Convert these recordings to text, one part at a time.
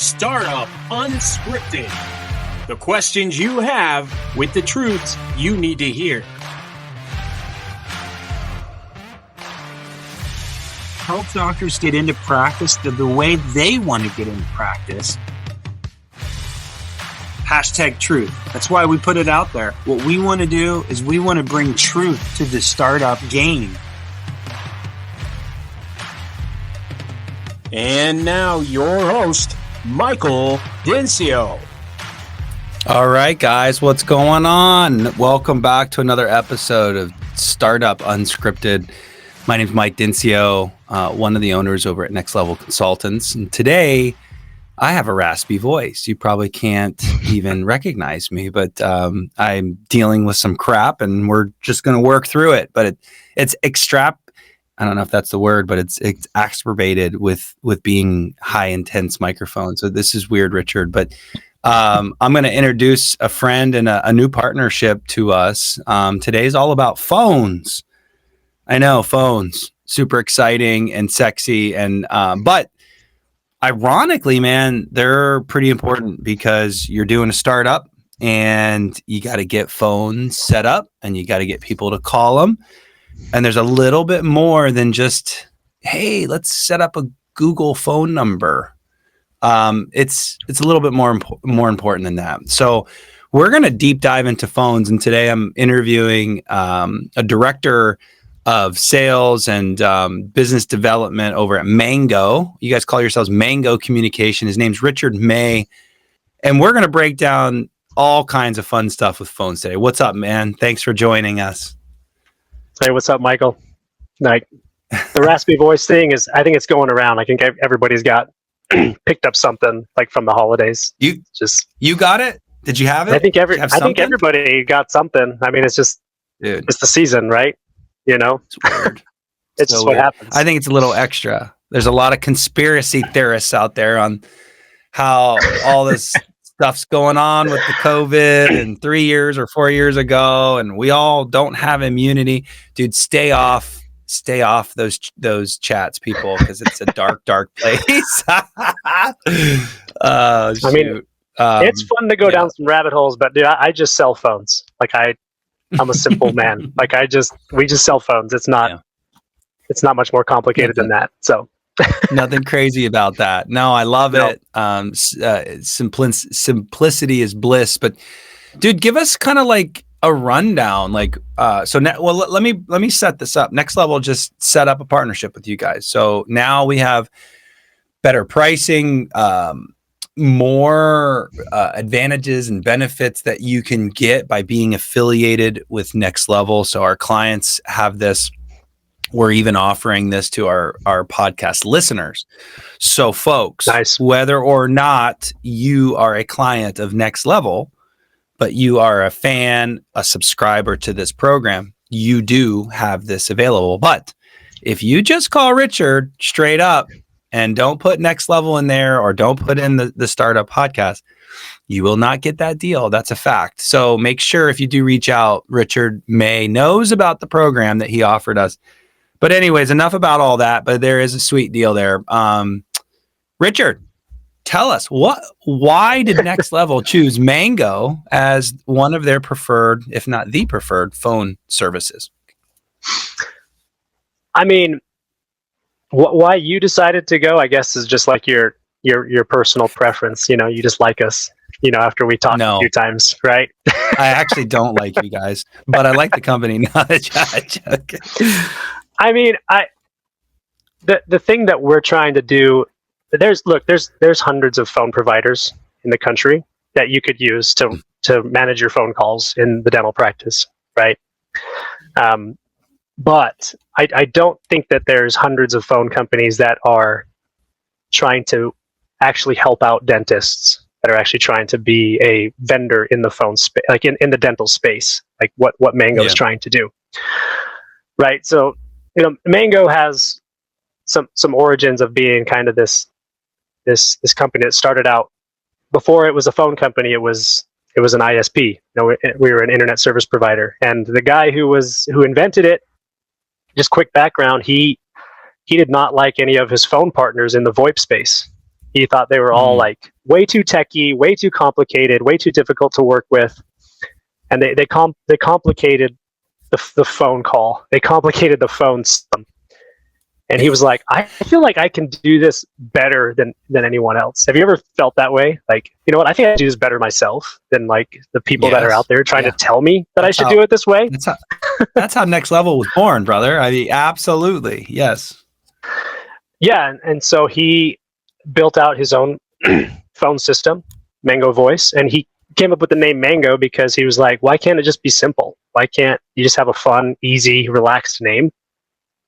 Startup Unscripted. The questions you have with the truths you need to hear. Help doctors get into practice the way they want to get into practice. Hashtag truth. That's why we put it out there. What we want to do is we want to bring truth to the startup game. And now your host, Michael Dincio. All right, guys, what's going on? Welcome back to another episode of Startup Unscripted. My name is Mike Dincio, one of the owners over at Next Leve Consultants. And today, I have a raspy voice. You probably can't even recognize me, but I'm dealing with some crap, and we're just going to work through it. But it's I don't know if that's the word, but it's exacerbated with being high intense microphone. So this is weird, Richard. But I'm going to introduce a friend and a new partnership to us. Today's all about phones. I know, phones, super exciting and sexy, and but ironically, man, they're pretty important because you're doing a startup and you got to get phones set up and you got to get people to call them. And there's a little bit more than just, hey, let's set up a Google phone number. It's a little bit more important than that. So we're going to deep dive into phones. And today I'm interviewing a director of sales and business development over at Mango. You guys call yourselves Mango Communication. His name's Richard May. And we're going to break down all kinds of fun stuff with phones today. What's up, man? Thanks for joining us. Hey, what's up, Michael? Like, the raspy voice thing I think it's going around. I think everybody's got picked up something like from the holidays. You got it? Did you have it? I think everybody got something. I mean, it's just, it's the season, right? You know, it's weird. It's so just what happens. I think it's a little extra. There's a lot of conspiracy theorists out there on how all this stuff's going on with the COVID and 3 years or 4 years ago, and we all don't have immunity. Dude, stay off those chats, people, because it's a dark place. I mean, it's fun to go down some rabbit holes, but dude, I just sell phones. Like I'm a simple man. Like we just sell phones. It's not much more complicated than that. So nothing crazy about that. No, I love it. Simplicity is bliss. But dude, give us kind of like a rundown. Like, let me set this up. Next Leve just set up a partnership with you guys. So now we have better pricing, more advantages and benefits that you can get by being affiliated with Next Leve. So our clients have this. We're even offering this to our podcast listeners. So folks, nice. Whether or not you are a client of Next Leve, but you are a fan, a subscriber to this program, you do have this available. But if you just call Richard straight up and don't put Next Leve in there, or don't put in the startup podcast, you will not get that deal. That's a fact. So make sure if you do reach out, Richard May knows about the program that he offered us. But anyways, enough about all that, but there is a sweet deal there. Richard, tell us, why did Next Leve choose Mango as one of their preferred, if not the preferred, phone services? I mean, why you decided to go, I guess, is just like your personal preference. You know, you just like us, you know, after we talked a few times, right? I actually don't like you guys, but I like the company. Not a joke. I mean, the thing that we're trying to do, there's hundreds of phone providers in the country that you could use to manage your phone calls in the dental practice, right? But I don't think that there's hundreds of phone companies that are trying to actually help out dentists, that are actually trying to be a vendor in the phone space, like in the dental space, like what Mango is trying to do, right? So, you know, Mango has some origins of being kind of this company that started out before it was a phone company. It was an ISP. You know, we were an internet service provider, and the guy who invented it, just quick background, he did not like any of his phone partners in the VoIP space. He thought they were all like way too techy, way too complicated, way too difficult to work with. And they complicated the phone call. They complicated the phone system. And he was like, I feel like I can do this better than anyone else. Have you ever felt that way? Like, you know what? I think I do this better myself than like the people that are out there trying to tell me that I should do it this way. That's how Next Level was born, brother. I mean, absolutely. Yes. Yeah. And so he built out his own phone system, Mango Voice. And he came up with the name Mango because he was like, why can't it just be simple? Why can't you just have a fun, easy, relaxed name?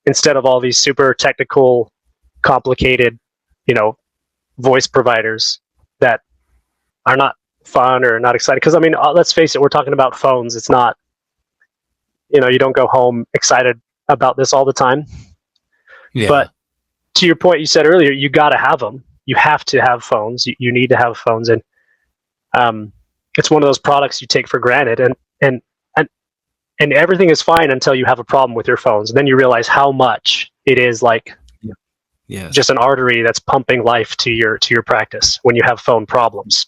Instead of all these super technical, complicated, voice providers that are not fun or not exciting. Because I mean, let's face it, we're talking about phones. It's not, you don't go home excited about this all the time. Yeah. But to your point, you said earlier, you got to have them. You have to have phones. You need to have phones, and it's one of those products you take for granted, and everything is fine until you have a problem with your phones. And then you realize how much it is like just an artery that's pumping life to your practice when you have phone problems.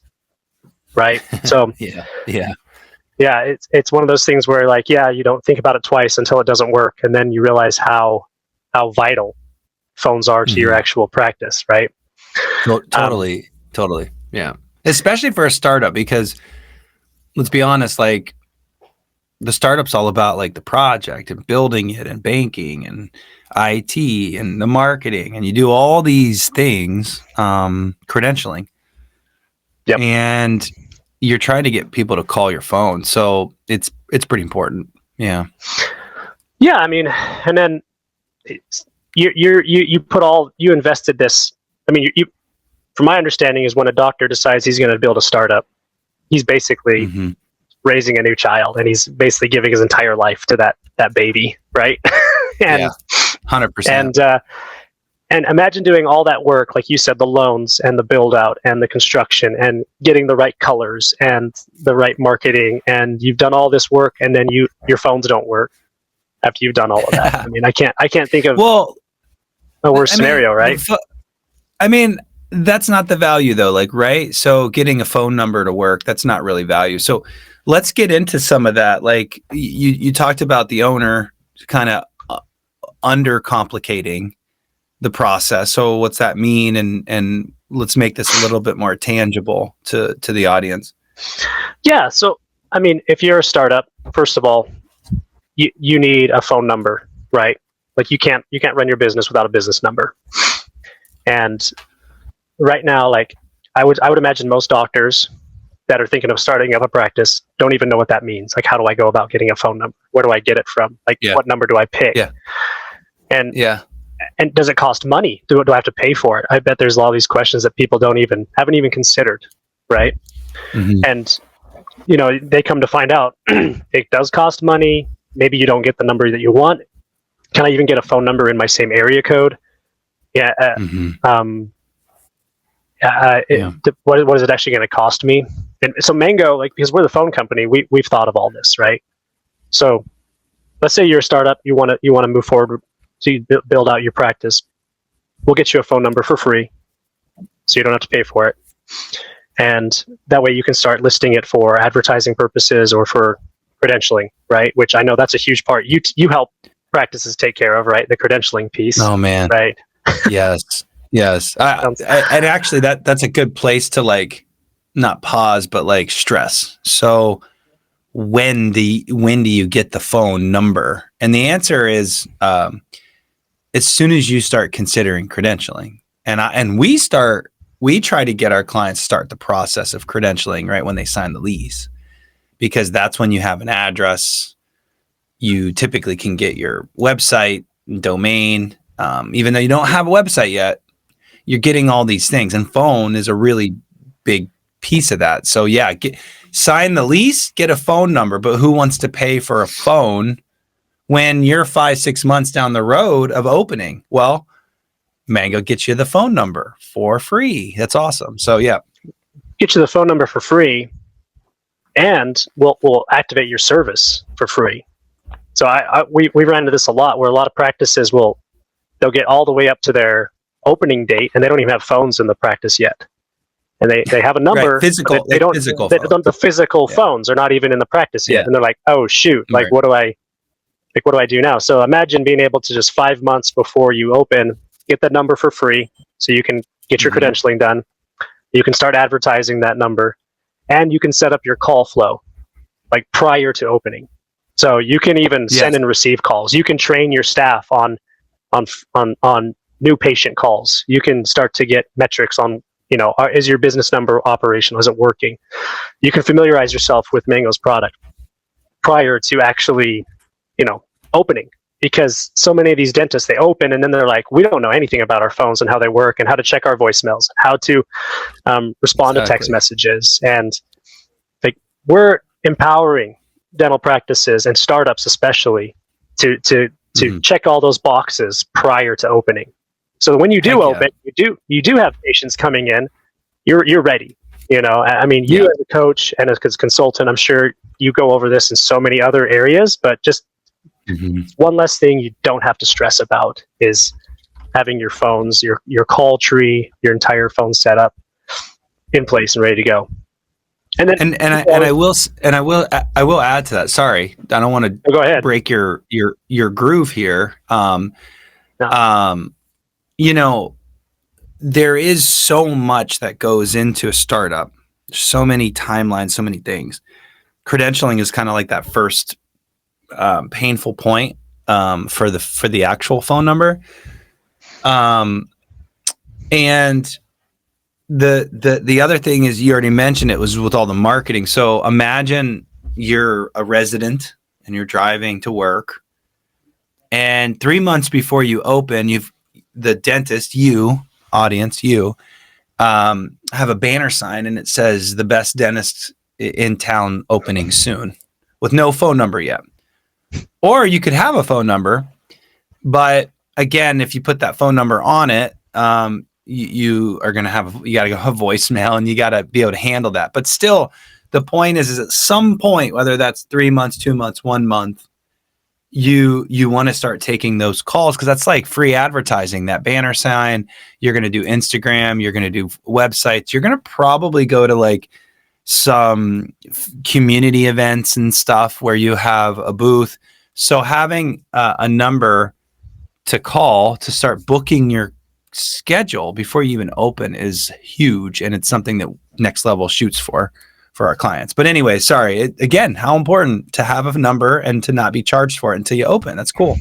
Right. So yeah. It's one of those things where like, you don't think about it twice until it doesn't work. And then you realize how vital phones are to your actual practice. Right. Totally. Yeah. Especially for a startup, because let's be honest, like, the startup's all about like the project and building it and banking and IT and the marketing, and you do all these things, credentialing. Yep. And you're trying to get people to call your phone. So it's pretty important. Yeah. Yeah. I mean, and then you invested this. I mean, you from my understanding is when a doctor decides he's going to build a startup, he's basically raising a new child, and he's basically giving his entire life to that baby, right? And 100%. And imagine doing all that work, like you said, the loans and the build out and the construction and getting the right colors and the right marketing, and you've done all this work, and then your phones don't work after you've done all of that. I mean, I can't think of a worse scenario, right? I mean, that's not the value though, like, right? So getting a phone number to work, that's not really value. So let's get into some of that. Like you talked about the owner kind of under complicating the process. So what's that mean? And let's make this a little bit more tangible to the audience. Yeah. So, I mean, if you're a startup, first of all, you need a phone number, right? Like you can't run your business without a business number. And right now, like I would imagine most doctors that are thinking of starting up a practice don't even know what that means. Like, how do I go about getting a phone number? Where do I get it from? Like, what number do I pick? Yeah. And does it cost money? Do I have to pay for it? I bet there's all these questions that people haven't even considered, right? Mm-hmm. And they come to find out it does cost money. Maybe you don't get the number that you want. Can I even get a phone number in my same area code? Yeah. What is it actually going to cost me? And so Mango, like, because we're the phone company, we've thought of all this, right? So let's say you're a startup, you want to move forward to build out your practice. We'll get you a phone number for free, so you don't have to pay for it, and that way you can start listing it for advertising purposes or for credentialing, right? Which I know that's a huge part. You help practices take care of, right? The credentialing piece. Oh man, right? Yes. And actually that's a good place to like not pause, but like stress. So when do you get the phone number? And the answer is as soon as you start considering credentialing. And we try to get our clients to start the process of credentialing right when they sign the lease, because that's when you have an address. You typically can get your website, domain, even though you don't have a website yet. You're getting all these things, and phone is a really big piece of that. So yeah, sign the lease, get a phone number, but who wants to pay for a phone when you're 5-6 months down the road of opening? Well, Mango gets you the phone number for free. That's awesome. So yeah, get you the phone number for free, and we'll activate your service for free. So we ran into this a lot, where a lot of practices they'll get all the way up to their opening date and they don't even have phones in the practice yet. and they have a number. Right, physical. But they don't. Physical. The physical Yeah. phones are not even in the practice yet, Yeah. and they're like, "Oh shoot! Like, Right. what do I do now?" So imagine being able to just 5 months before you open, get that number for free, so you can get your credentialing done. You can start advertising that number, and you can set up your call flow, like prior to opening. So you can even send and receive calls. You can train your staff on new patient calls. You can start to get metrics on, is your business number operational? Is it working? You can familiarize yourself with Mango's product prior to actually, opening. Because so many of these dentists, they open and then they're like, we don't know anything about our phones and how they work and how to check our voicemails, how to respond to text messages. And like, we're empowering dental practices and startups especially to check all those boxes prior to opening. So when you do open, you do have patients coming in, you're ready. I mean, you as a coach and as a consultant, I'm sure you go over this in so many other areas, but just one less thing you don't have to stress about is having your phones, your call tree, your entire phone setup in place and ready to go. And then, I will add to that. Sorry, I don't want to go ahead. Break your groove here. There is so much that goes into a startup. So many timelines, so many things. Credentialing is kind of like that first painful point for the actual phone number. And the other thing is, you already mentioned it, was with all the marketing. So imagine you're a resident and you're driving to work, and 3 months before you open, the dentist, audience, have a banner sign and it says the best dentist in town opening soon, with no phone number yet. Or you could have a phone number, but again, if you put that phone number on it, you got to go have voicemail, and you got to be able to handle that. But still, the point is at some point, whether that's 3 months, 2 months, 1 month, you want to start taking those calls, because that's like free advertising. That banner sign, you're going to do Instagram, you're going to do websites, you're going to probably go to like some community events and stuff where you have a booth. So having a number to call to start booking your schedule before you even open is huge, and it's something that Next Level shoots for our clients. But anyway, sorry, again, how important to have a number and to not be charged for it until you open. That's cool.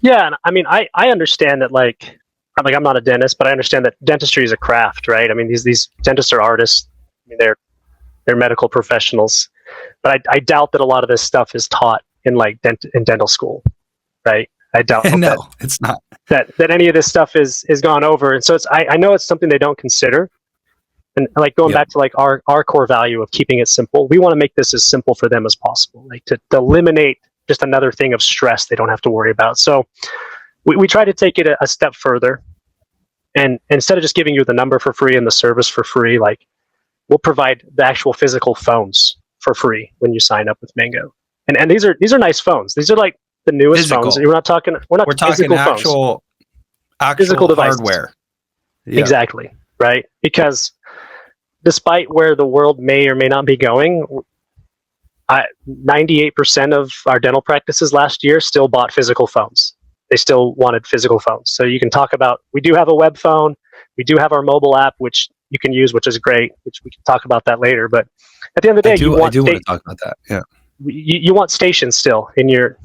Yeah, and I mean, I understand that, like I'm not a dentist, but I understand that dentistry is a craft, right? I mean, these dentists are artists. I mean, they're medical professionals, but I doubt that a lot of this stuff is taught in in dental school, right? I doubt no, it's not. That any of this stuff is gone over, and so I know it's something they don't consider. And like going back to like our core value of keeping it simple, we want to make this as simple for them as possible, like to eliminate just another thing of stress they don't have to worry about. So we try to take it a step further, and instead of just giving you the number for free and the service for free, like we'll provide the actual physical phones for free when you sign up with Mango. And these are nice phones. These are like the newest phones. We're talking actual physical devices. Hardware. Yeah. Exactly. Right. Because despite where the world may or may not be going, 98% of our dental practices last year still bought physical phones. They still wanted physical phones. So you can talk about, we do have a web phone. We do have our mobile app, which you can use, which is great, which we can talk about that later. But at the end of the day, I do want to talk about that. Yeah. You want stations still in your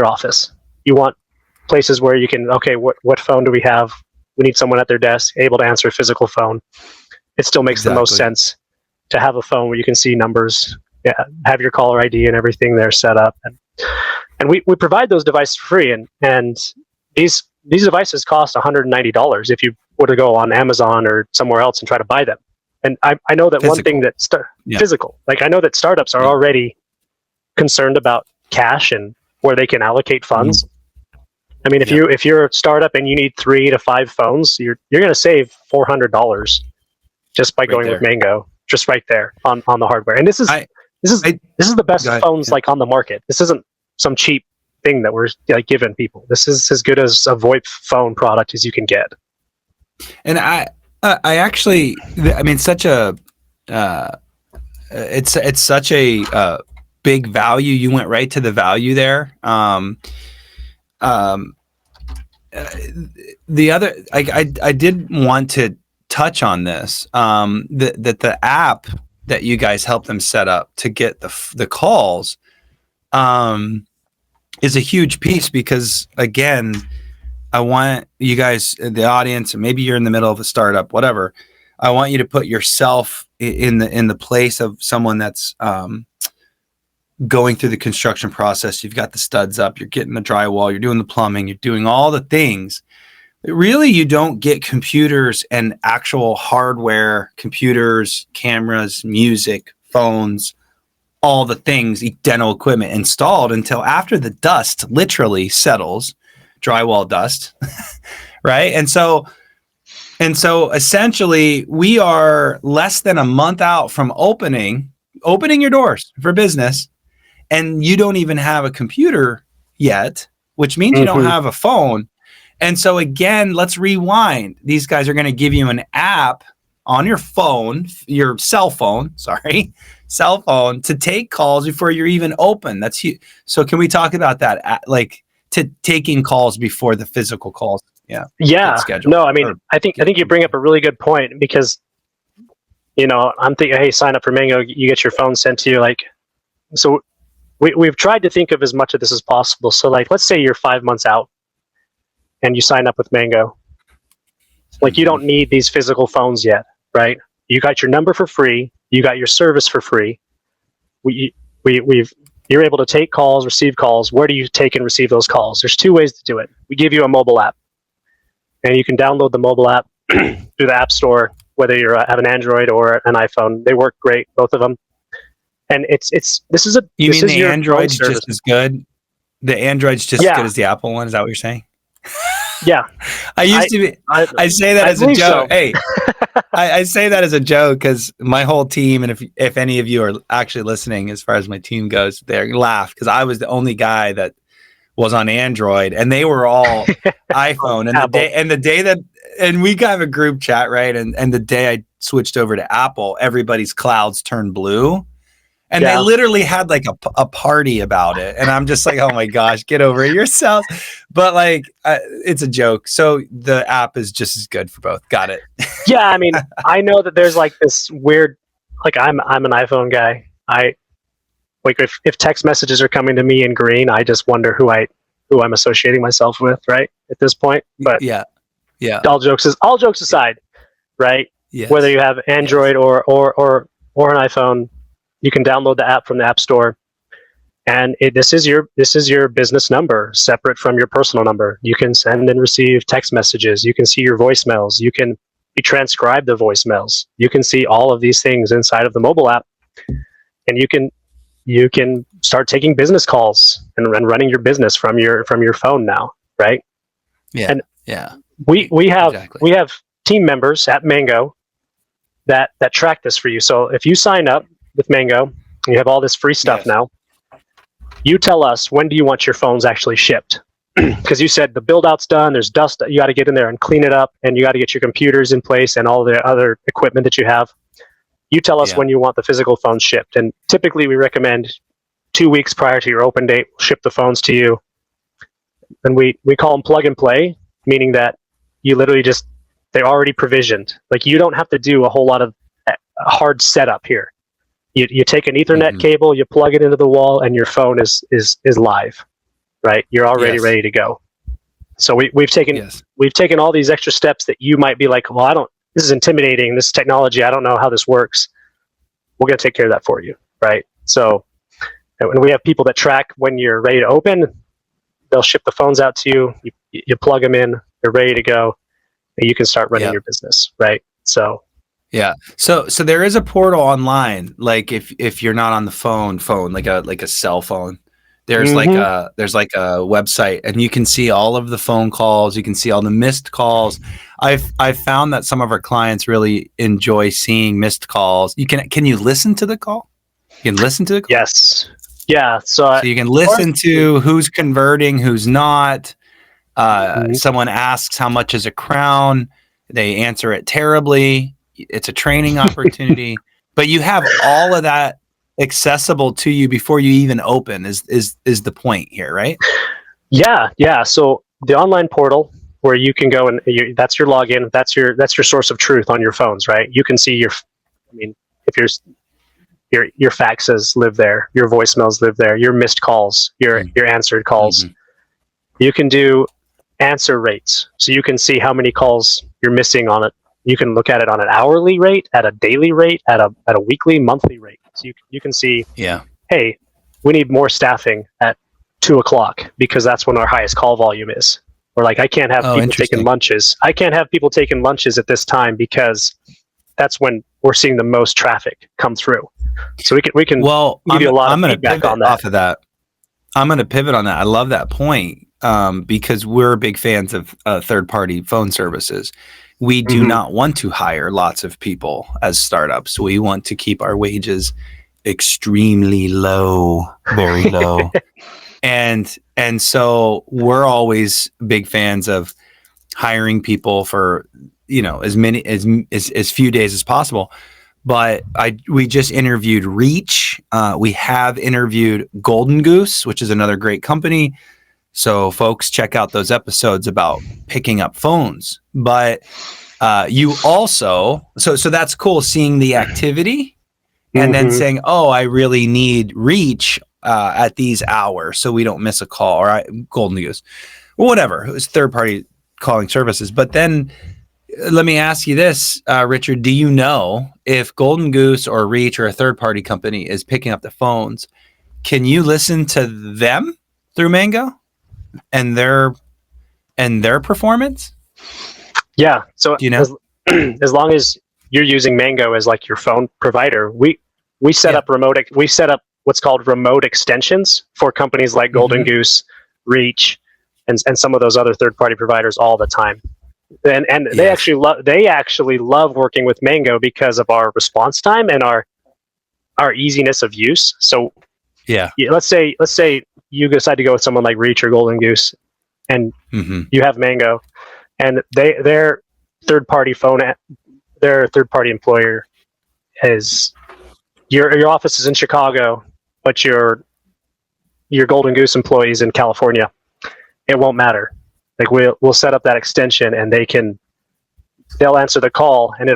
office. You want places where you can, okay, what phone do we have? We need someone at their desk able to answer a physical phone. It still makes the most sense to have a phone where you can see numbers, have your caller ID and everything there set up. And we provide those devices for free. And these devices cost $190 if you were to go on Amazon or somewhere else and try to buy them. And I know that physical. One thing that physical, like I know that startups are already concerned about cash and where they can allocate funds. I mean, if you're a startup and you need 3 to 5 phones, you're going to save $400 just by going with Mango, just right there on the hardware. And this is the best phones like on the market. This isn't some cheap thing that we're giving people. This is as good as a VoIP phone product as you can get. And I actually, I mean, such a, it's such a big value. You went right to the value there. The other, I did want to touch on this, that the app that you guys helped them set up to get the calls, is a huge piece, because again, I want you guys, the audience, and maybe you're in the middle of a startup, whatever. I want you to put yourself in the place of someone that's going through the construction process. You've got the studs up, you're getting the drywall, you're doing the plumbing, you're doing all the things. Really, you don't get computers and actual hardware, computers, cameras, music, phones, all the things, dental equipment installed until after the dust literally settles, drywall dust, right? And so essentially we are less than a month out from opening your doors for business, and you don't even have a computer yet, which means you don't have a phone. And so again, let's rewind. These guys are going to give you an app on your phone, your cell phone, to take calls before you're even open. That's huge. So can we talk about that? Like, to taking calls before the physical calls. Yeah. No, I mean, I think you bring up a really good point, because, I'm thinking, hey, sign up for Mango, you get your phone sent to you. Like, so we've tried to think of as much of this as possible. So like, let's say you're 5 months out and you sign up with Mango. Like, you don't need these physical phones yet, right? You got your number for free. You got your service for free. You're able to take calls, receive calls. Where do you take and receive those calls? There's two ways to do it. We give you a mobile app, and you can download the mobile app through the App Store, whether you have an Android or an iPhone. They work great, both of them. And the Android's just as good? The Android's just as good as the Apple one? Is that what you're saying? Yeah. I say that as a joke. So. Hey, I say that as a joke because my whole team, and if any of you are actually listening, as far as my team goes, they laugh because I was the only guy that was on Android, and they were all iPhone. And we have a group chat, right? And the day I switched over to Apple, everybody's clouds turned blue. And they literally had like a party about it. And I'm just like, oh my gosh, get over it yourself. But like, it's a joke. So the app is just as good for both. Got it. Yeah. I mean, I know that there's like this weird, like I'm an iPhone guy. Like if text messages are coming to me in green, I just wonder who I'm associating myself with, right? At this point. But yeah. All jokes aside, right? Yes. Whether you have Android or an iPhone, you can download the app from the App Store, and this is your business number, separate from your personal number. You can send and receive text messages. You can see your voicemails. You can transcribe the voicemails. You can see all of these things inside of the mobile app, and you can start taking business calls and running your business from your phone now, right? Yeah. And yeah. We have team members at Mango that track this for you. So if you sign up with Mango, you have all this free stuff now. You tell us, when do you want your phones actually shipped? Because you said the build out's done, there's dust, you got to get in there and clean it up, and you got to get your computers in place and all the other equipment that you have. You tell us when you want the physical phones shipped. And typically we recommend 2 weeks prior to your open date, we'll ship the phones to you. And we call them plug and play, meaning that you literally they're already provisioned. Like, you don't have to do a whole lot of hard setup here. You take an Ethernet cable, you plug it into the wall, and your phone is live, right? You're already ready to go. So we've taken all these extra steps that you might be like, well, this is intimidating, this technology, I don't know how this works. We're going to take care of that for you, right? So when we have people that track when you're ready to open, they'll ship the phones out to you. You plug them in, they're ready to go, and you can start running your business, right? So. Yeah. So there is a portal online. Like if you're not on the phone, like a cell phone, there's like a website, and you can see all of the phone calls. You can see all the missed calls. I've found that some of our clients really enjoy seeing missed calls. Can you listen to the call? You can listen to the call? Yes. Yeah. So you can listen to who's converting, who's not. Someone asks how much is a crown. they answer it terribly. It's a training opportunity, but you have all of that accessible to you before you even open is the point here, right? Yeah. So the online portal where you can go and that's your login, that's your source of truth on your phones, right? You can see if your faxes live there, your voicemails live there, your missed calls, your answered calls. Mm-hmm. You can do answer rates, so you can see how many calls you're missing on it. You can look at it on an hourly rate, at a daily rate, at a weekly, monthly rate. So you can see, hey, we need more staffing at 2:00 because that's when our highest call volume is. Or like, I can't have people taking lunches. I can't have people taking lunches at this time because that's when we're seeing the most traffic come through. So we can give you a lot of feedback on that. Off of that. I'm going to pivot on that. I love that point because we're big fans of third-party phone services. We do not want to hire lots of people as startups. We want to keep our wages extremely low, very low. And so we're always big fans of hiring people for, as many as few days as possible. But we just interviewed Reach. We have interviewed Golden Goose, which is another great company. So folks, check out those episodes about picking up phones. But you also, so that's cool, seeing the activity and then saying, oh, I really need Reach at these hours so we don't miss a call, or Golden Goose, or whatever. It was third-party calling services. But then let me ask you this, Richard, do you know if Golden Goose or Reach or a third-party company is picking up the phones, can you listen to them through Mango and their performance? Yeah. So do you know? as long as you're using Mango as like your phone provider, we set up what's called remote extensions for companies like Golden Goose, Reach, and some of those other third-party providers all the time. And they actually love working with Mango because of our response time and our easiness of use. So let's say you decide to go with someone like Reach or Golden Goose, and you have Mango, and their third-party employer is your office is in Chicago, but your Golden Goose employees in California. It won't matter. Like we'll set up that extension, and they'll answer the call, and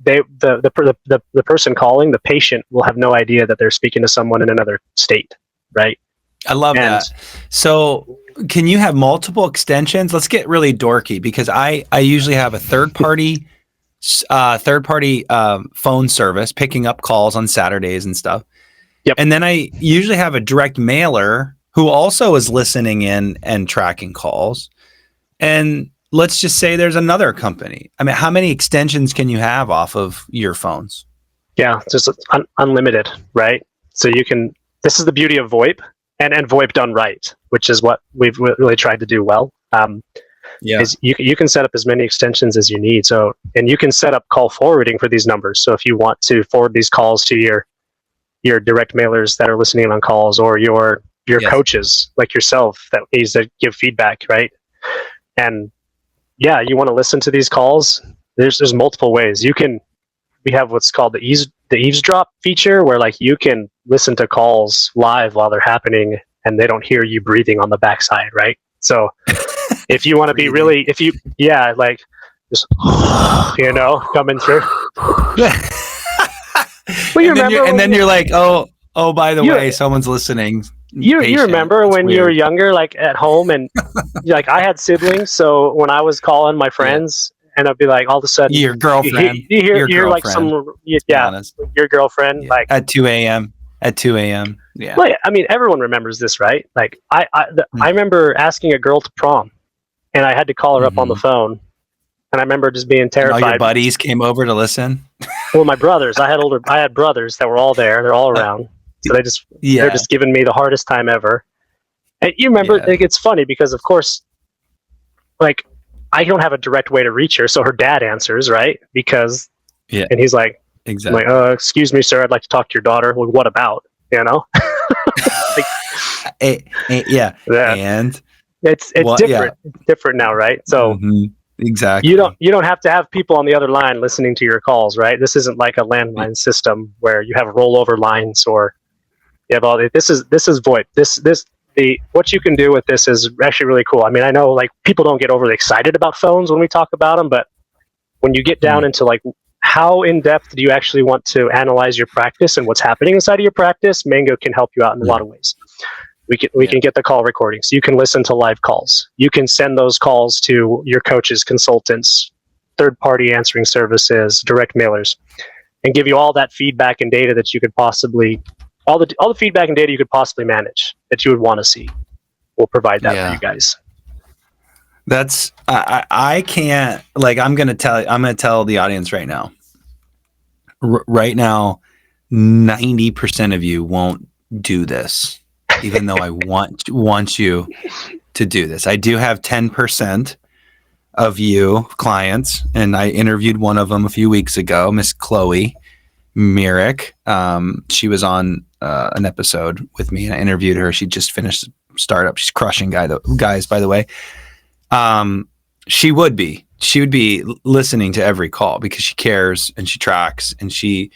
the person calling, the patient, will have no idea that they're speaking to someone in another state, right? I love that. So can you have multiple extensions? Let's get really dorky, because I usually have a third party phone service picking up calls on Saturdays and stuff. Yep. And then I usually have a direct mailer who also is listening in and tracking calls. And let's just say there's another company. I mean, how many extensions can you have off of your phones? Yeah, just unlimited, right? So this is the beauty of VoIP and VoIP done right, which is what we've really tried to do well. Is you can set up as many extensions as you need. So, and you can set up call forwarding for these numbers. So if you want to forward these calls to your direct mailers that are listening on calls, or your coaches like yourself that needs to give feedback, right? And you want to listen to these calls. There's multiple ways. We have what's called the eavesdrop feature, where like you can listen to calls live while they're happening, and they don't hear you breathing on the backside, right? So if you want to be really, like just coming through. Well, then you're like, oh, by the way, someone's listening. You remember when you were younger, like at home, and like I had siblings, so when I was calling my friends, and I'd be like, all of a sudden, your girlfriend, you hear like your girlfriend, like at 2 a.m. Yeah. Well, I mean, everyone remembers this, right? Like I remember asking a girl to prom, and I had to call her up on the phone, and I remember just being terrified. All your buddies came over to listen. Well, my brothers, I had brothers that were all there. They're all around. So they're just giving me the hardest time ever. And you remember, like, it's funny because, of course, like, I don't have a direct way to reach her, so her dad answers, right? Because, and he's like, exactly. Like, excuse me, sir, I'd like to talk to your daughter. Well, what about? Like, and it's different. It's different now, right? So Exactly. You don't have to have people on the other line listening to your calls, right? This isn't like a landline system where you have rollover lines or you have all this is VoIP. What you can do with this is actually really cool. I mean, I know like people don't get overly excited about phones when we talk about them, but when you get down into like how in depth do you actually want to analyze your practice and what's happening inside of your practice, Mango can help you out in a lot of ways. We can get the call recordings. You can listen to live calls. You can send those calls to your coaches, consultants, third-party answering services, direct mailers, and give you all that feedback and data that you could possibly, all the feedback and data you could possibly manage that you would want to see. We'll provide that for you guys. That's I can't, like, I'm gonna tell the audience right now. Right now, 90% of you won't do this. Even though I want you to do this. I do have 10% of you clients, and I interviewed one of them a few weeks ago, Miss Chloe Myrick. She was on an episode with me, and I interviewed her. She just finished startup. She's crushing guys, by the way. She would be listening to every call because she cares and she tracks and she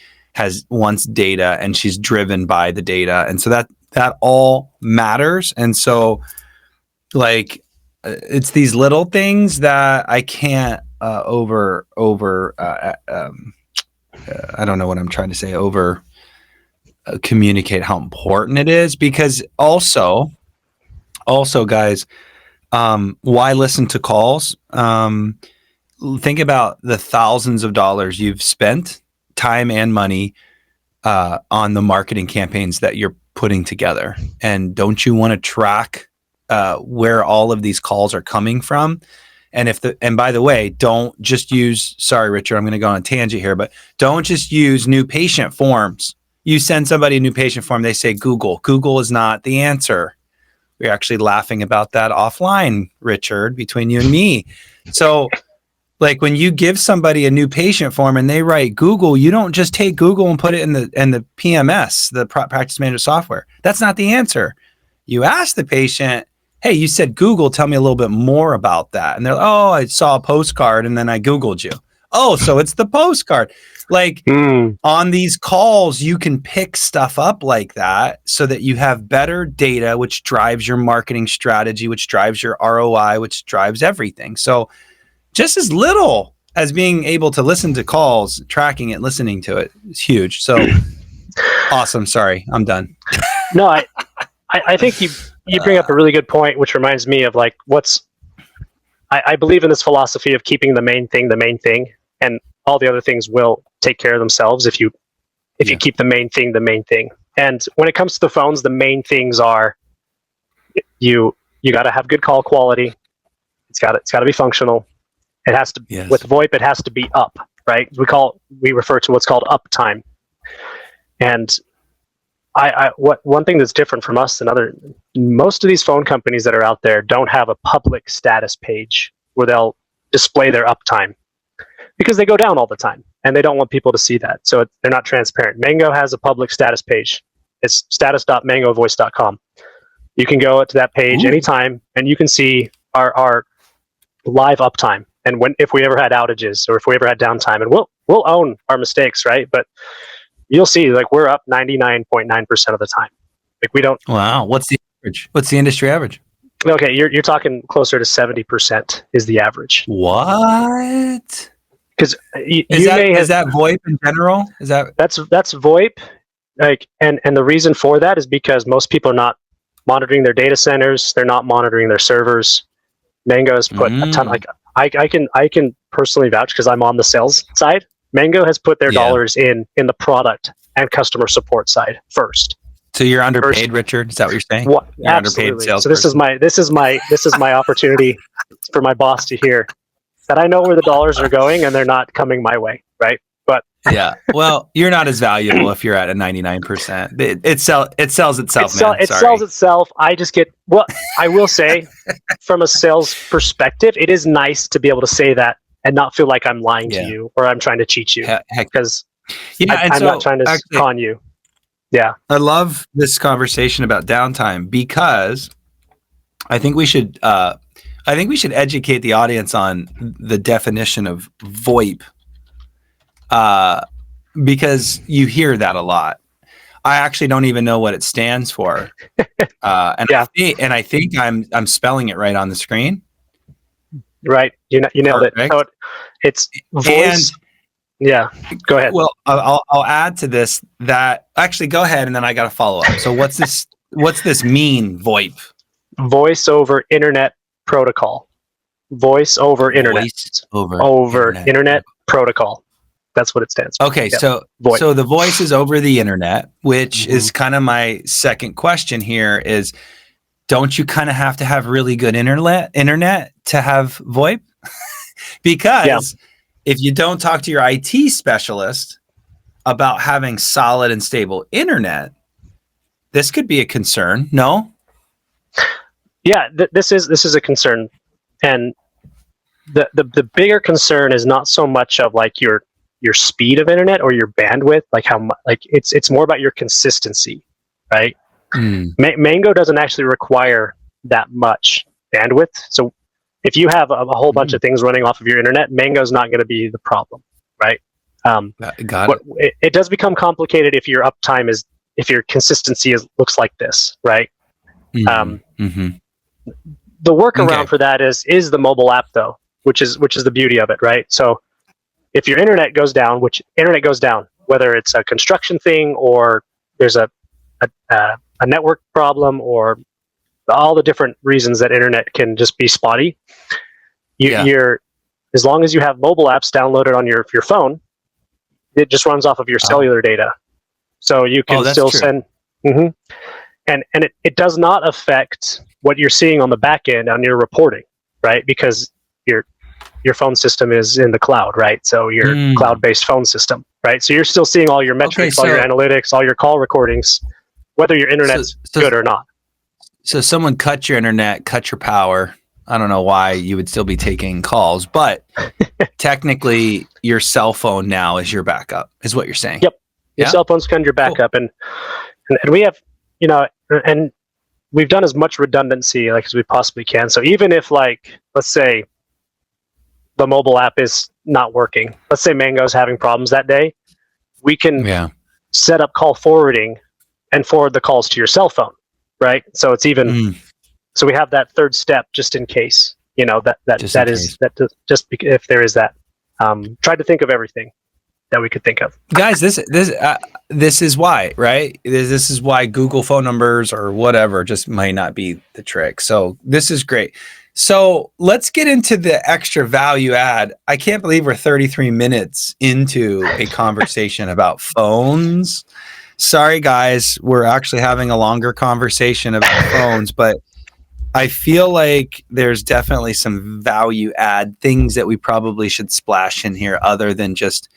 wants data and she's driven by the data. And so that all matters. And so, like, it's these little things that I can't I don't know what I'm trying to say, communicate how important it is, because also guys, why listen to calls? Think about the thousands of dollars you've spent, time and money, on the marketing campaigns that you're putting together. And don't you want to track where all of these calls are coming from? And by the way, don't just use, sorry, Richard, I'm going to go on a tangent here, but don't just use new patient forms. You send somebody a new patient form, they say Google. Google is not the answer. We're actually laughing about that offline, Richard, between you and me. So, like, when you give somebody a new patient form and they write Google, you don't just take Google and put it in the PMS, the practice management software. That's not the answer. You ask the patient, hey, you said Google, tell me a little bit more about that. And they're like, oh, I saw a postcard and then I Googled you. Oh, so it's the postcard. Like, on these calls, you can pick stuff up like that so that you have better data, which drives your marketing strategy, which drives your ROI, which drives everything. So just as little as being able to listen to calls, tracking it, listening to it is huge. So awesome. Sorry, I'm done. No, I think you bring up a really good point, which reminds me of like I believe in this philosophy of keeping the main thing, and all the other things will take care of themselves if you keep the main thing. And when it comes to the phones, the main things are you got to have good call quality. It's got to be functional. It has to, with VoIP, it has to be up, right? We refer to what's called uptime. And one thing that's different from us than most of these phone companies that are out there don't have a public status page where they'll display their uptime, because they go down all the time and they don't want people to see that. So they're not transparent. Mango has a public status page. It's status.mangovoice.com. You can go to that page anytime and you can see our live uptime. And if we ever had outages or if we ever had downtime, and we'll own our mistakes, right? But you'll see, like, we're up 99.9% of the time. Like, we don't. Wow. What's the average? What's the industry average? Okay, you're talking closer to 70% is the average. What? Because is that VoIP in general? That's VoIP? Like, and the reason for that is because most people are not monitoring their data centers. They're not monitoring their servers. Mango has put a ton. Like, I can personally vouch because I'm on the sales side. Mango has put their dollars in the product and customer support side first. So you're underpaid, Richard? Is that what you're saying? You're absolutely. Underpaid sales. So this is my opportunity for my boss to hear that I know where the dollars are going and they're not coming my way, right? But yeah, well, you're not as valuable if you're at a 99%. It sells itself. It sells itself. I just get I will say, from a sales perspective, it is nice to be able to say that and not feel like I'm lying to you or I'm trying to cheat you, because I'm not trying to con you. Yeah, I love this conversation about downtime because I think we should I think we should educate the audience on the definition of VoIP, because you hear that a lot. I actually don't even know what it stands for, I think I'm spelling it right on the screen. Right, you nailed it. Perfect. So it's voice. Yeah, go ahead. Well, I'll add to this that actually go ahead, and then I got to follow up. So what's this? What's this mean? VoIP, Voice over Internet Protocol. Voice over Internet. Voice over Internet Protocol. That's what it stands for. Okay, Yep. so VoIP. So the voice is over the internet, which is kind of my second question here. Is don't you kind of have to have really good internet to have VoIP? Because if you don't talk to your IT specialist about having solid and stable internet, this could be a concern. No? Yeah, this is a concern, and the bigger concern is not so much of like your speed of internet or your bandwidth, like how much, like it's more about your consistency, right? Mango doesn't actually require that much bandwidth, so if you have a whole bunch of things running off of your internet, Mango's not going to be the problem, right? Got it. It does become complicated if your uptime if your consistency looks like this, right? The workaround for that is the mobile app, though, which is the beauty of it, right? So if your internet goes down, which internet goes down, whether it's a construction thing or there's a network problem or all the different reasons that internet can just be spotty, you're as long as you have mobile apps downloaded on your phone, it just runs off of your cellular data, so you can still send. And it does not affect what you're seeing on the back end on your reporting, right? Because your phone system is in the cloud, right? So your cloud-based phone system, right? So you're still seeing all your metrics, all your analytics, all your call recordings, whether your internet's good or not. So someone cut your internet, cut your power. I don't know why you would still be taking calls, but technically your cell phone now is your backup, is what you're saying. Yep. Your cell phone's kind of your backup. Cool. And we have, and we've done as much redundancy as we possibly can. So even if let's say the mobile app is not working, let's say Mango's having problems that day, we can set up call forwarding and forward the calls to your cell phone, right? So it's even, so we have that third step just in case, just if there is that. Tried to think of everything that we could think of. Guys, this is why, right? This is why Google phone numbers or whatever just might not be the trick. So this is great. So let's get into the extra value add. I can't believe we're 33 minutes into a conversation about phones. Sorry, guys, we're actually having a longer conversation about phones, but I feel like there's definitely some value add things that we probably should splash in here other than just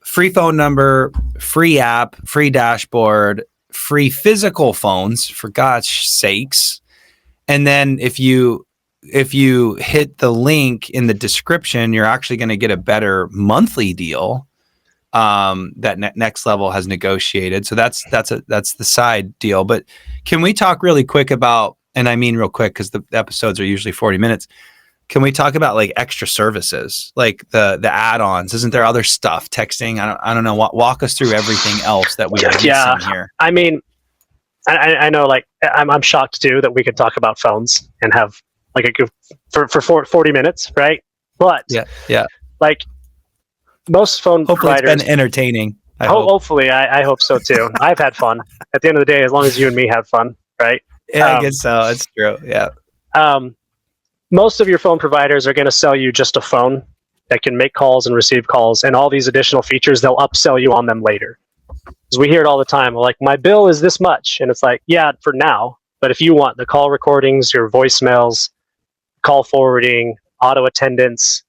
free phone number, free app, free dashboard, free physical phones, for God's sakes. And then if you hit the link in the description, you're actually going to get a better monthly deal that Next Level has negotiated. So that's the side deal. But can we talk really quick about, and I mean real quick because the episodes are usually 40 minutes. Can we talk about extra services, like the add-ons? Isn't there other stuff? Texting? I don't know. Walk us through everything else that we are missing here. I mean, I know. I'm shocked too that we could talk about phones and have for 40 minutes, right? But most phone providers. It's been entertaining. Hopefully, I hope so too. I've had fun. At the end of the day, as long as you and me have fun, right? Yeah, I guess so. It's true. Yeah. Most of your phone providers are going to sell you just a phone that can make calls and receive calls, and all these additional features, they'll upsell you on them later. Because we hear it all the time. Like, my bill is this much. And it's like, yeah, for now. But if you want the call recordings, your voicemails, call forwarding, auto attendance,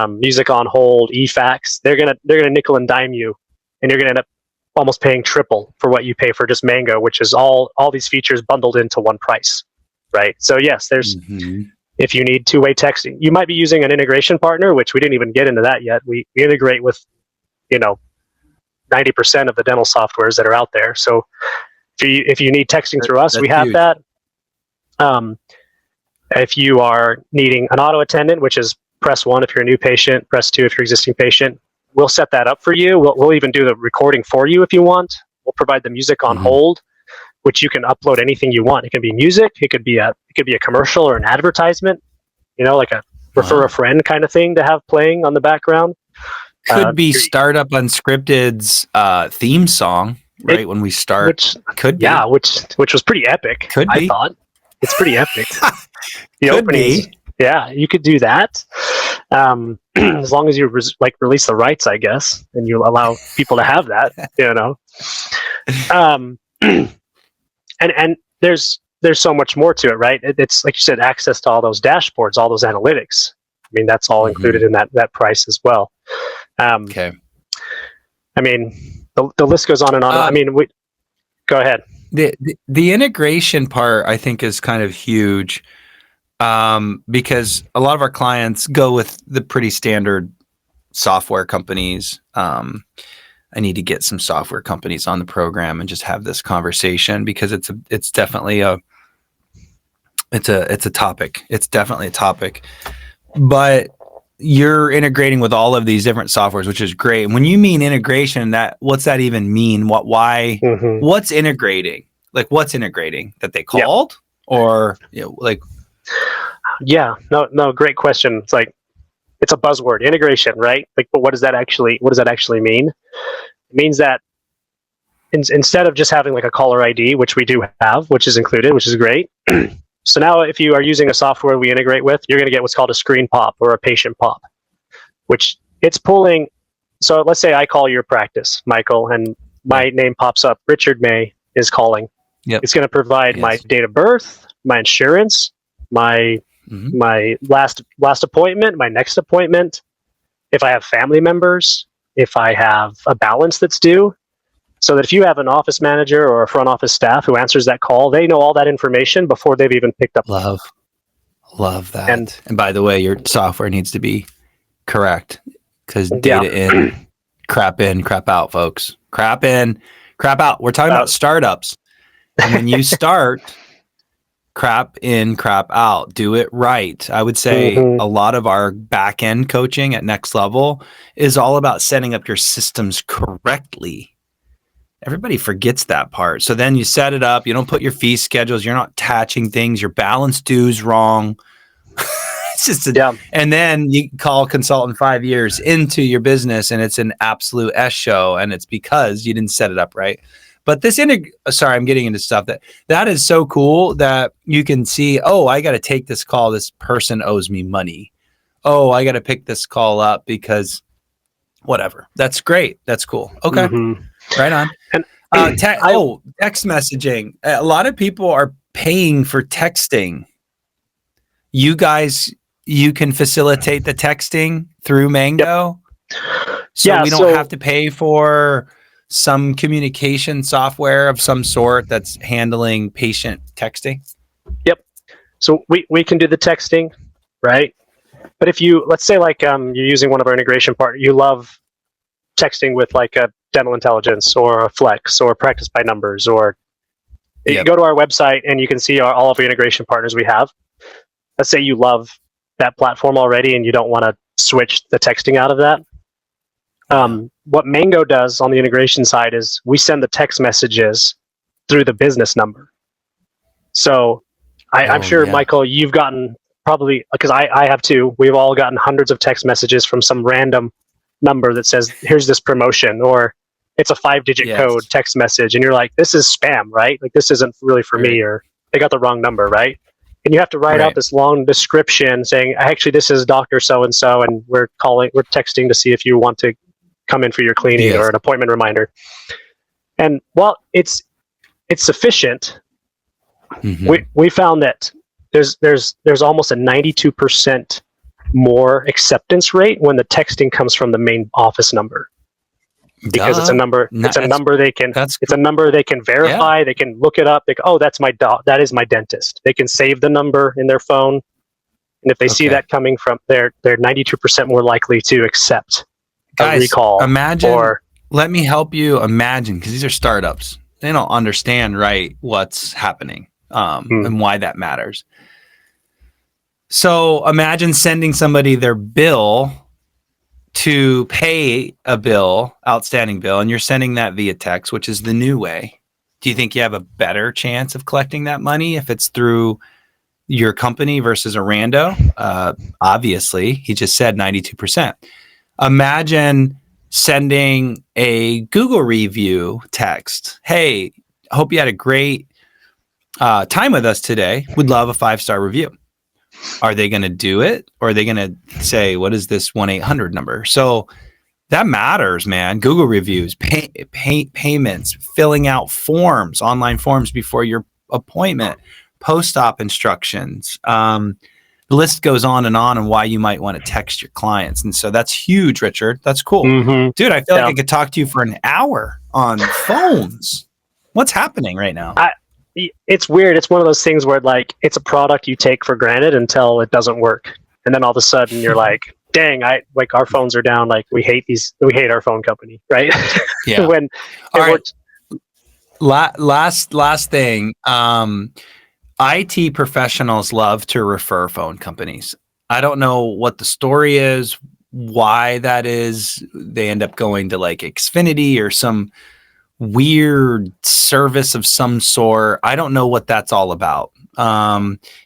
music on hold, eFax, they're gonna nickel and dime you, and you're gonna end up almost paying triple for what you pay for just Mango, which is all these features bundled into one price, right? So yes, there's if you need two-way texting, you might be using an integration partner, which we didn't even get into that yet. We integrate with 90% of the dental softwares that are out there. So if you need texting through us, we have huge. that. If you are needing an auto attendant, which is press 1 if you're a new patient, press 2 if you're an existing patient, we'll set that up for you. We'll even do the recording for you if you want. We'll provide the music on hold, which you can upload anything you want. It can be music, it could be a commercial or an advertisement, like a refer a friend kind of thing to have playing on the background. Could be Startup Unscripted's theme song, right? When we start, which was pretty epic. I thought it's pretty epic. The openings, you could do that. As long as you release the rights, I guess, and you allow people to have that, and there's so much more to it, right? It's like you said, access to all those dashboards, all those analytics. I mean, that's all included in that price as well. Okay. I mean, the list goes on and on. I mean, go ahead. The integration part, I think, is kind of huge. Because a lot of our clients go with the pretty standard software companies. I need to get some software companies on the program and just have this conversation because it's definitely a topic. It's definitely a topic, but you're integrating with all of these different softwares, which is great. And when you mean integration, what's that even mean? What's integrating? Like what's integrating that they called or no, great question. It's like, it's a buzzword, integration, right? Like, but what does that actually mean? It means that instead of just having like a caller ID, which we do have, which is included, which is great. So now if you are using a software we integrate with, you're going to get what's called a screen pop or a patient pop, which it's pulling. So let's say I call your practice, Michael, and my name pops up. Richard May is calling. Yep. It's going to provide my date of birth, my insurance, my last appointment, my next appointment, if I have family members, if I have a balance that's due, so that if you have an office manager or a front office staff who answers that call, they know all that information before they've even picked up. Love that. And by the way, your software needs to be correct because data in, crap out, folks. Crap in, crap out. We're talking about startups. And when you start, crap in, crap out. Do it right. I would say a lot of our back end coaching at Next Level is all about setting up your systems correctly. Everybody forgets that part. So then you set it up. You don't put your fee schedules. You're not attaching things. Your balance due's wrong. It's just and then you call consultant 5 years into your business and it's an absolute S show. And it's because you didn't set it up right. But this sorry, I'm getting into stuff that is so cool that you can see, oh, I got to take this call. This person owes me money. Oh, I got to pick this call up because whatever. That's great. That's cool. Okay. Right on. And text messaging. A lot of people are paying for texting. You guys, you can facilitate the texting through Mango. So we don't have to pay for some communication software of some sort that's handling patient texting? Yep. So we can do the texting, right? But if let's say like you're using one of our integration partners, you love texting with like a Dental Intelligence or a Flex or Practice by Numbers, or you go to our website and you can see all of our integration partners we have. Let's say you love that platform already and you don't want to switch the texting out of that. What Mango does on the integration side is we send the text messages through the business number. So I'm sure, Michael, you've gotten probably, because I have too, we've all gotten hundreds of text messages from some random number that says, here's this promotion, or it's a 5-digit code text message. And you're like, this is spam, right? Like this isn't really for me, or they got the wrong number, right? And you have to write out this long description saying, actually, this is Dr. So-and-so, and we're texting to see if you want to come in for your cleaning or an appointment reminder. And while it's sufficient, we found that there's almost a 92% more acceptance rate when the texting comes from the main office number, because it's a number. It's a number they can. It's a number they can verify. Yeah. They can look it up. They go, oh, that's my that is my dentist. They can save the number in their phone, and if they see that coming from, they're 92% more likely to accept a recall. Let me help you imagine, because these are startups. They don't understand what's happening and why that matters. So imagine sending somebody their bill to pay a bill, outstanding bill, and you're sending that via text, which is the new way. Do you think you have a better chance of collecting that money if it's through your company versus a rando? Obviously, he just said 92%. Imagine sending a Google review text. Hey, hope you had a great time with us today. Would love a 5-star review. Are they going to do it? Or are they going to say, what is this 1-800 number? So that matters, man. Google reviews, payments, filling out forms, online forms before your appointment, post-op instructions. The list goes on and why you might want to text your clients. And so that's huge, Richard. That's cool. Mm-hmm. Dude, I feel like I could talk to you for an hour on phones. What's happening right now? It's weird. It's one of those things where like it's a product you take for granted until it doesn't work, and then all of a sudden you're like, "Dang, our phones are down. Like we hate our phone company, right?" Yeah. When all right. Last thing. IT professionals love to refer phone companies. I don't know what the story is, why that is. They end up going to like Xfinity or some weird service of some sort. I don't know what that's all about.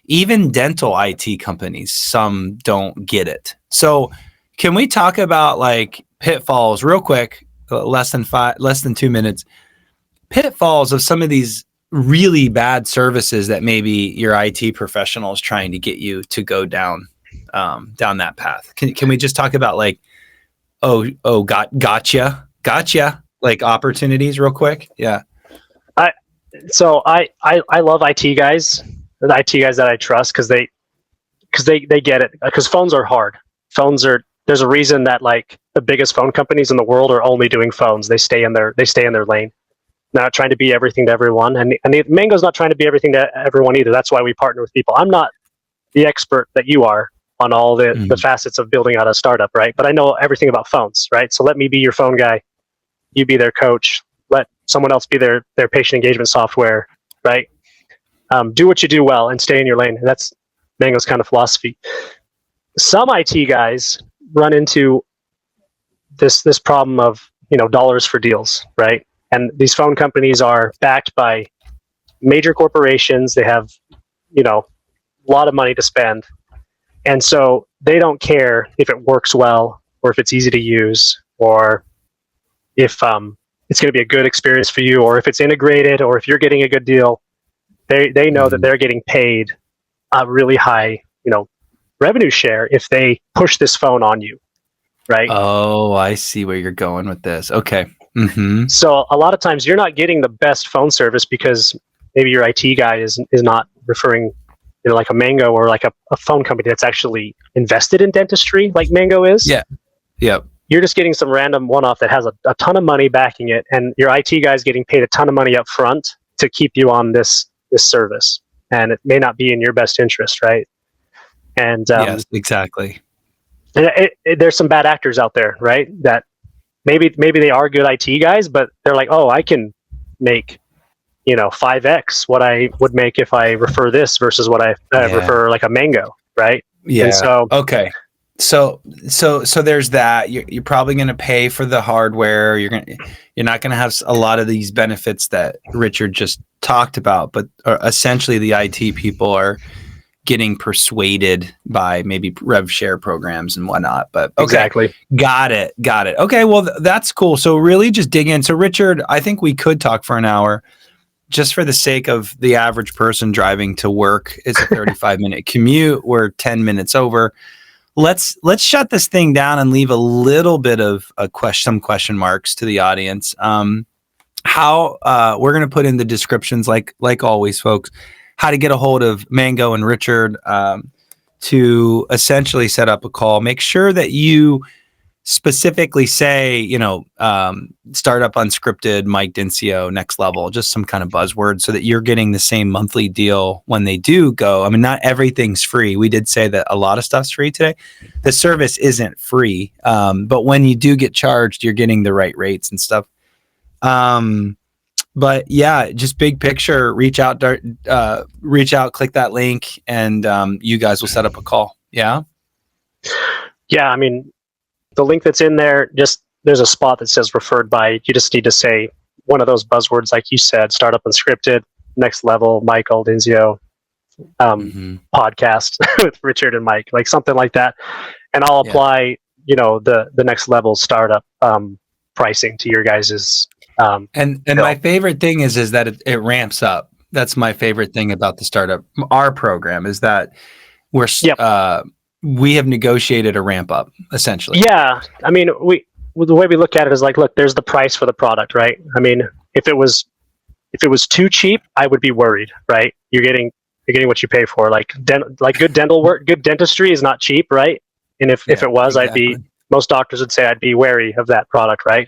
Even dental IT companies, some don't get it. So can we talk about like pitfalls real quick, less than 2 minutes, pitfalls of some of these really bad services that maybe your IT professional is trying to get you to go down that path? Can we just talk about like, gotcha, like opportunities real quick? Yeah. I love IT guys, the IT guys that I trust because they get it, because phones are hard. There's a reason that like the biggest phone companies in the world are only doing phones. They stay in their lane. They're not trying to be everything to everyone, and Mango's not trying to be everything to everyone either. That's why we partner with people. I'm not the expert that you are on all the facets of building out a startup, right? But I know everything about phones, right? So let me be your phone guy. You be their coach. Let someone else be their patient engagement software, right? Do what you do well and stay in your lane. That's Mango's kind of philosophy. Some IT guys run into this problem of dollars for deals, right? And these phone companies are backed by major corporations. They have a lot of money to spend, and so they don't care if it works well or if it's easy to use or if it's going to be a good experience for you, or if it's integrated, or if you're getting a good deal. They know that they're getting paid a really high, revenue share if they push this phone on you, right? Oh, I see where you're going with this. Okay. Mm-hmm. So a lot of times you're not getting the best phone service because maybe your IT guy is not referring, like a Mango or like a phone company that's actually invested in dentistry, like Mango is. Yeah. Yep. You're just getting some random one-off that has a ton of money backing it, and your IT guy is getting paid a ton of money up front to keep you on this service, and it may not be in your best interest, right? And yes, exactly. There's some bad actors out there, right? That maybe they are good IT guys, but they're like, oh, I can make 5x what I would make if I refer this versus what I refer like a Mango, right? Yeah. And so okay. So there's that. You're probably going to pay for the hardware. You're not going to have a lot of these benefits that Richard just talked about, but essentially the IT people are getting persuaded by maybe rev share programs and whatnot. But okay, exactly. Got it. Okay, well that's cool. So really just dig in. So Richard, I think we could talk for an hour. Just for the sake of the average person driving to work, it's a 35-minute commute. We're 10 minutes over. Let's shut this thing down and leave a little bit of some question marks to the audience. How we're going to put in the descriptions, like always, folks, how to get a hold of Mango and Richard to essentially set up a call. Make sure that you specifically say, startup unscripted, Mike Dincio, Next Level, just some kind of buzzword so that you're getting the same monthly deal when they do go. I mean, not everything's free. We did say that a lot of stuff's free today. The service isn't free. But when you do get charged, you're getting the right rates and stuff. But yeah, just big picture, reach out, click that link, and you guys will set up a call. Yeah. Yeah, I mean, the link that's in there, just there's a spot that says referred by. You just need to say one of those buzzwords, like you said, Startup Unscripted, Next Level, Michael Dinzio, podcast with Richard and Mike, like something like that, and I'll apply, the Next Level startup pricing to your guys's. And my favorite thing is that it ramps up. That's my favorite thing about the startup. Our program is that we have negotiated a ramp up essentially. Yeah, I mean, the way we look at it is like, look, there's the price for the product, right? I mean, if it was too cheap, I would be worried, right? You're getting what you pay for. Like good dental work, good dentistry is not cheap, right? And if it was, exactly. Most doctors would say I'd be wary of that product, right?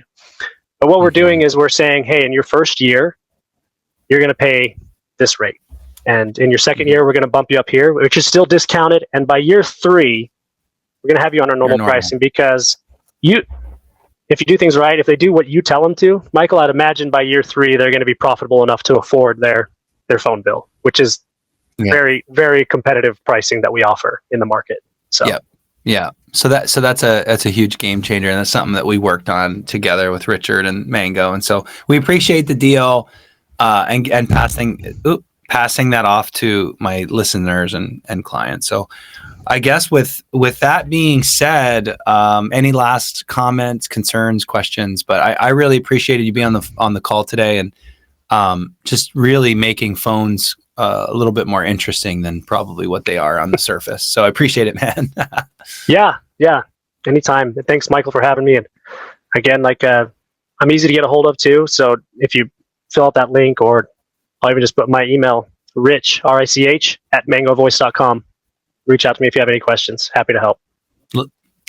But what we're doing is we're saying, hey, in your first year, you're going to pay this rate. And in your second year, we're going to bump you up here, which is still discounted. And by year 3, we're going to have you on our normal pricing, because if you do things right, if they do what you tell them to, Michael, I'd imagine by year 3, they're going to be profitable enough to afford their phone bill, which is very, very competitive pricing that we offer in the market. So. Yeah. So that's a huge game changer, and that's something that we worked on together with Richard and Mango. And so we appreciate the deal and passing that off to my listeners and clients. So I guess with that being said, any last comments, concerns, questions? But I really appreciated you being on the call today, and just really making phones a little bit more interesting than probably what they are on the surface. So I appreciate it, man. Yeah. Anytime. Thanks, Michael, for having me. And again, I'm easy to get a hold of too. So if you fill out that link, or I'll even just put my email, Rich, RICH, @mangovoice.com. Reach out to me if you have any questions. Happy to help.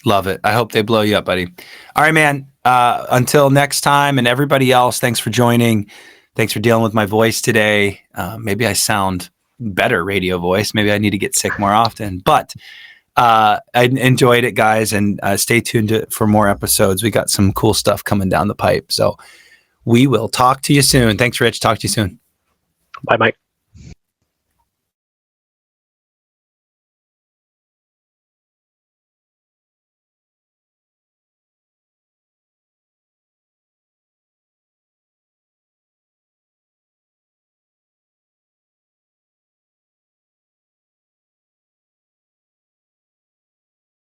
Love it. I hope they blow you up, buddy. All right, man. Until next time, and everybody else, thanks for joining. Thanks for dealing with my voice today. Maybe I sound better radio voice. Maybe I need to get sick more often. But I enjoyed it, guys. And stay tuned for more episodes. We got some cool stuff coming down the pipe. So we will talk to you soon. Thanks, Rich. Talk to you soon. Bye, Mike.